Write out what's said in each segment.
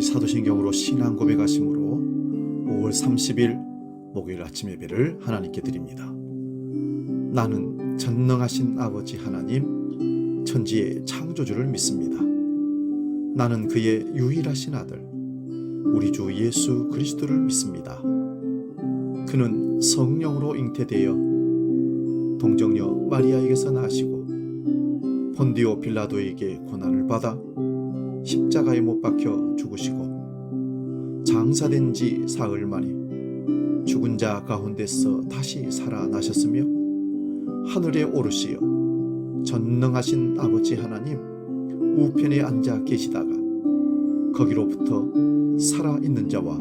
사도신경으로 신앙 고백하심으로 5월 30일 목요일 아침 예배를 하나님께 드립니다. 나는 전능하신 아버지 하나님, 천지의 창조주를 믿습니다. 나는 그의 유일하신 아들, 우리 주 예수 그리스도를 믿습니다. 그는 성령으로 잉태되어 동정녀 마리아에게서 나시고 본디오 빌라도에게 고난을 받아 십자가에 못 박혀 죽으시고 장사된 지 사흘 만에 죽은 자 가운데서 다시 살아나셨으며 하늘에 오르시어 전능하신 아버지 하나님 우편에 앉아 계시다가 거기로부터 살아있는 자와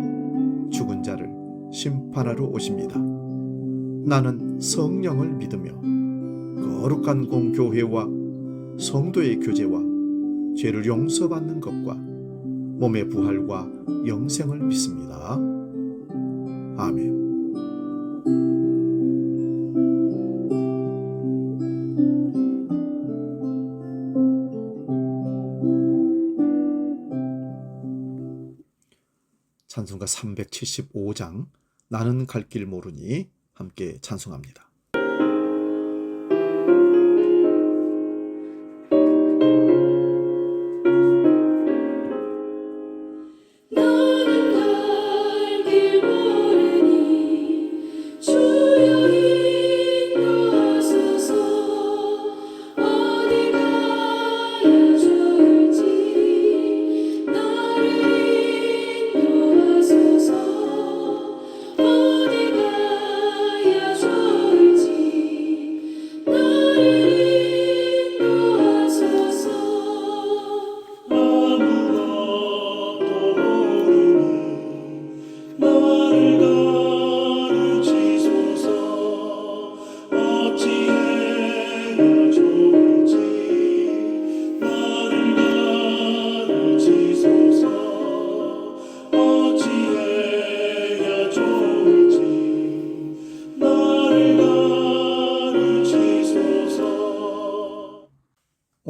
죽은 자를 심판하러 오십니다. 나는 성령을 믿으며 거룩한 공교회와 성도의 교제와 죄를 용서받는 것과 몸의 부활과 영생을 믿습니다. 아멘. 찬송가 375장 나는 갈 길 모르니 함께 찬송합니다.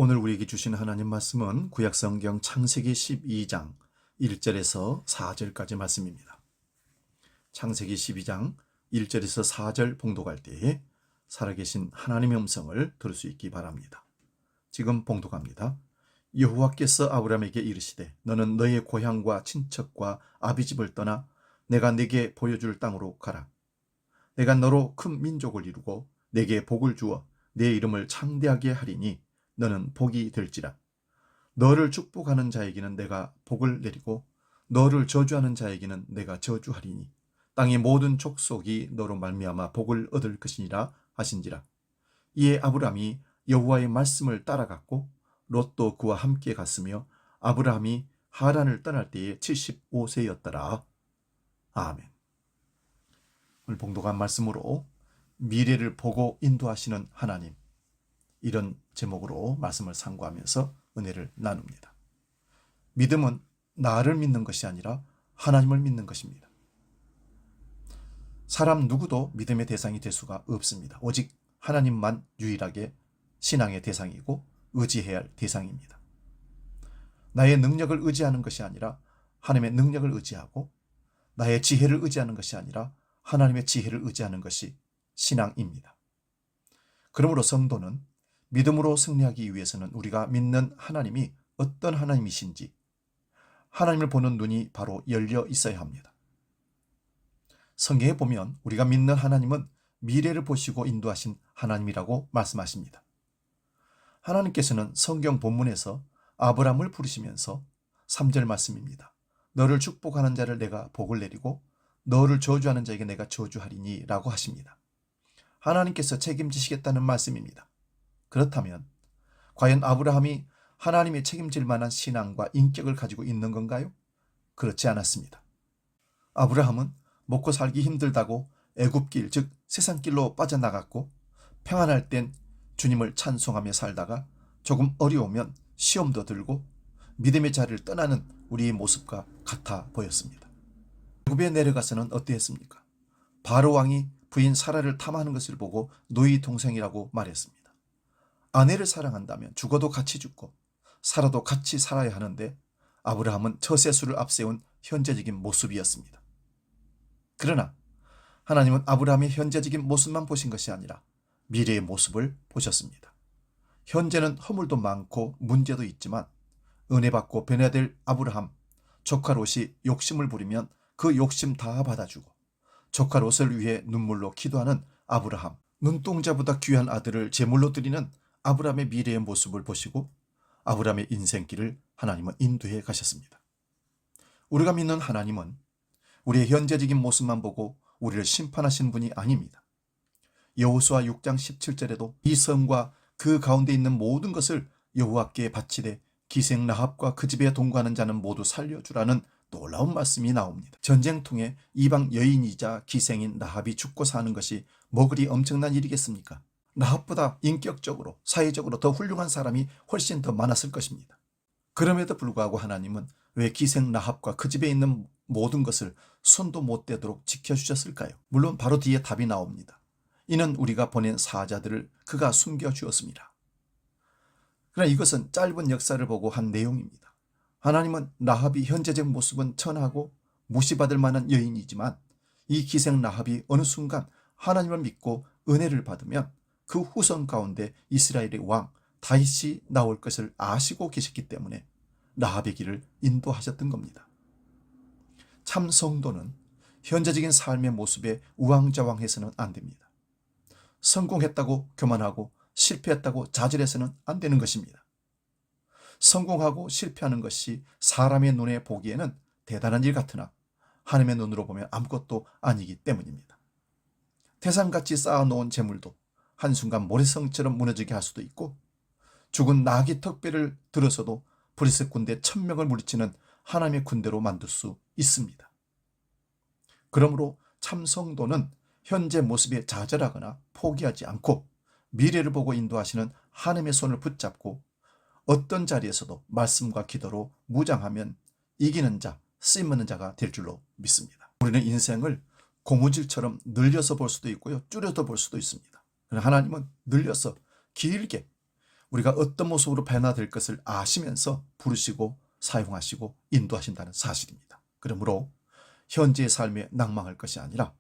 오늘 우리에게 주신 하나님 말씀은 구약성경 창세기 12장 1절에서 4절까지 말씀입니다. 창세기 12장 1절에서 4절 봉독할 때에 살아계신 하나님의 음성을 들을 수 있기 바랍니다. 지금 봉독합니다. 여호와께서 아브라함에게 이르시되 너는 너의 고향과 친척과 아비집을 떠나 내가 네게 보여줄 땅으로 가라. 내가 너로 큰 민족을 이루고 네게 복을 주어 네 이름을 창대하게 하리니 너는 복이 될지라. 너를 축복하는 자에게는 내가 복을 내리고 너를 저주하는 자에게는 내가 저주하리니 땅의 모든 족속이 너로 말미암아 복을 얻을 것이니라 하신지라. 이에 아브라함이 여호와의 말씀을 따라갔고 롯도 그와 함께 갔으며 아브라함이 하란을 떠날 때에 75세였더라. 아멘. 오늘 봉독한 말씀으로 미래를 보고 인도하시는 하나님, 이런 제목으로 말씀을 상고하면서 은혜를 나눕니다. 믿음은 나를 믿는 것이 아니라 하나님을 믿는 것입니다. 사람 누구도 믿음의 대상이 될 수가 없습니다. 오직 하나님만 유일하게 신앙의 대상이고 의지해야 할 대상입니다. 나의 능력을 의지하는 것이 아니라 하나님의 능력을 의지하고 나의 지혜를 의지하는 것이 아니라 하나님의 지혜를 의지하는 것이 신앙입니다. 그러므로 성도는 믿음으로 승리하기 위해서는 우리가 믿는 하나님이 어떤 하나님이신지 하나님을 보는 눈이 바로 열려 있어야 합니다. 성경에 보면 우리가 믿는 하나님은 미래를 보시고 인도하신 하나님이라고 말씀하십니다. 하나님께서는 성경 본문에서 아브라함을 부르시면서 3절 말씀입니다. 너를 축복하는 자를 내가 복을 내리고 너를 저주하는 자에게 내가 저주하리니 라고 하십니다. 하나님께서 책임지시겠다는 말씀입니다. 그렇다면 과연 아브라함이 하나님의 책임질 만한 신앙과 인격을 가지고 있는 건가요? 그렇지 않았습니다. 아브라함은 먹고 살기 힘들다고 애굽길 즉 세상길로 빠져나갔고 평안할 땐 주님을 찬송하며 살다가 조금 어려우면 시험도 들고 믿음의 자리를 떠나는 우리의 모습과 같아 보였습니다. 애굽에 내려가서는 어떠했습니까? 바로 왕이 부인 사라를 탐하는 것을 보고 노이 동생이라고 말했습니다. 아내를 사랑한다면 죽어도 같이 죽고 살아도 같이 살아야 하는데 아브라함은 처세술을 앞세운 현재적인 모습이었습니다. 그러나 하나님은 아브라함의 현재적인 모습만 보신 것이 아니라 미래의 모습을 보셨습니다. 현재는 허물도 많고 문제도 있지만 은혜 받고 변해야 될 아브라함, 조카 롯이 욕심을 부리면 그 욕심 다 받아주고 조카 롯을 위해 눈물로 기도하는 아브라함, 눈동자보다 귀한 아들을 제물로 드리는 아브라함의 미래의 모습을 보시고 아브라함의 인생길을 하나님은 인도해 가셨습니다. 우리가 믿는 하나님은 우리의 현재적인 모습만 보고 우리를 심판하시는 분이 아닙니다. 여호수아 6장 17절에도 이 성과 그 가운데 있는 모든 것을 여호와께 바치되 기생 라합과 그 집에 동거하는 자는 모두 살려주라는 놀라운 말씀이 나옵니다. 전쟁통에 이방 여인이자 기생인 라합이 죽고 사는 것이 뭐 그리 엄청난 일이겠습니까? 라합보다 인격적으로 사회적으로 더 훌륭한 사람이 훨씬 더 많았을 것입니다. 그럼에도 불구하고 하나님은 왜 기생 라합과 그 집에 있는 모든 것을 손도 못 대도록 지켜주셨을까요? 물론 바로 뒤에 답이 나옵니다. 이는 우리가 보낸 사자들을 그가 숨겨주었습니다. 그러나 이것은 짧은 역사를 보고 한 내용입니다. 하나님은 라합이 현재적 모습은 천하고 무시받을 만한 여인이지만 이 기생 라합이 어느 순간 하나님을 믿고 은혜를 받으면 그 후손 가운데 이스라엘의 왕 다윗이 나올 것을 아시고 계셨기 때문에 라합의 길을 인도하셨던 겁니다. 참 성도는 현재적인 삶의 모습에 우왕좌왕해서는 안 됩니다. 성공했다고 교만하고 실패했다고 좌절해서는 안 되는 것입니다. 성공하고 실패하는 것이 사람의 눈에 보기에는 대단한 일 같으나 하나님의 눈으로 보면 아무것도 아니기 때문입니다. 태산같이 쌓아놓은 재물도 한순간 모래성처럼 무너지게 할 수도 있고 죽은 나귀 턱뼈를 들어서도 브리스 군대 1000명을 물리치는 하나님의 군대로 만들 수 있습니다. 그러므로 참 성도는 현재 모습에 좌절하거나 포기하지 않고 미래를 보고 인도하시는 하나님의 손을 붙잡고 어떤 자리에서도 말씀과 기도로 무장하면 이기는 자, 쓰임없는 자가 될 줄로 믿습니다. 우리는 인생을 고무줄처럼 늘려서 볼 수도 있고요, 줄여서 볼 수도 있습니다. 그러나 하나님은 늘려서 길게 우리가 어떤 모습으로 변화될 것을 아시면서 부르시고 사용하시고 인도하신다는 사실입니다. 그러므로 현재의 삶에 낭망할 것이 아니라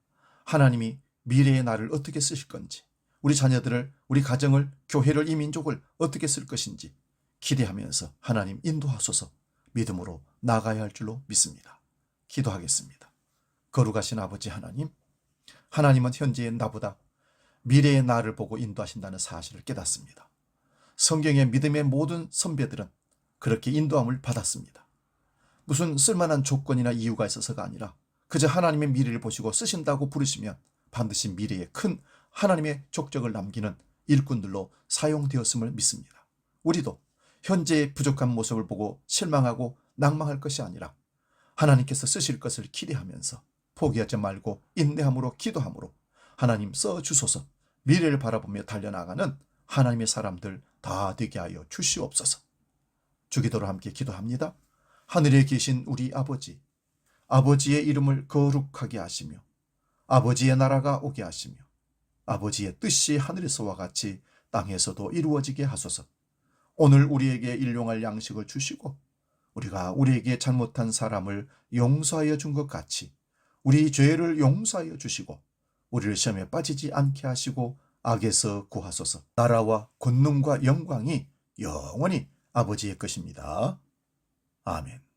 하나님이 미래의 나를 어떻게 쓰실 건지, 우리 자녀들을, 우리 가정을, 교회를, 이 민족을 어떻게 쓸 것인지 기대하면서 하나님 인도하소서 믿음으로 나가야 할 줄로 믿습니다. 기도하겠습니다. 거룩하신 아버지 하나님, 하나님은 현재의 나보다 미래의 나를 보고 인도하신다는 사실을 깨닫습니다. 성경의 믿음의 모든 선배들은 그렇게 인도함을 받았습니다. 무슨 쓸만한 조건이나 이유가 있어서가 아니라 그저 하나님의 미래를 보시고 쓰신다고 부르시면 반드시 미래에 큰 하나님의 족적을 남기는 일꾼들로 사용되었음을 믿습니다. 우리도 현재의 부족한 모습을 보고 실망하고 낭망할 것이 아니라 하나님께서 쓰실 것을 기대하면서 포기하지 말고 인내함으로 기도함으로 하나님 써주소서, 미래를 바라보며 달려나가는 하나님의 사람들 다 되게 하여 주시옵소서. 주기도로 함께 기도합니다. 하늘에 계신 우리 아버지, 아버지의 이름을 거룩하게 하시며 아버지의 나라가 오게 하시며 아버지의 뜻이 하늘에서와 같이 땅에서도 이루어지게 하소서. 오늘 우리에게 일용할 양식을 주시고 우리가 우리에게 잘못한 사람을 용서하여 준 것 같이 우리 죄를 용서하여 주시고 우리를 시험에 빠지지 않게 하시고 악에서 구하소서. 나라와 권능과 영광이 영원히 아버지의 것입니다. 아멘.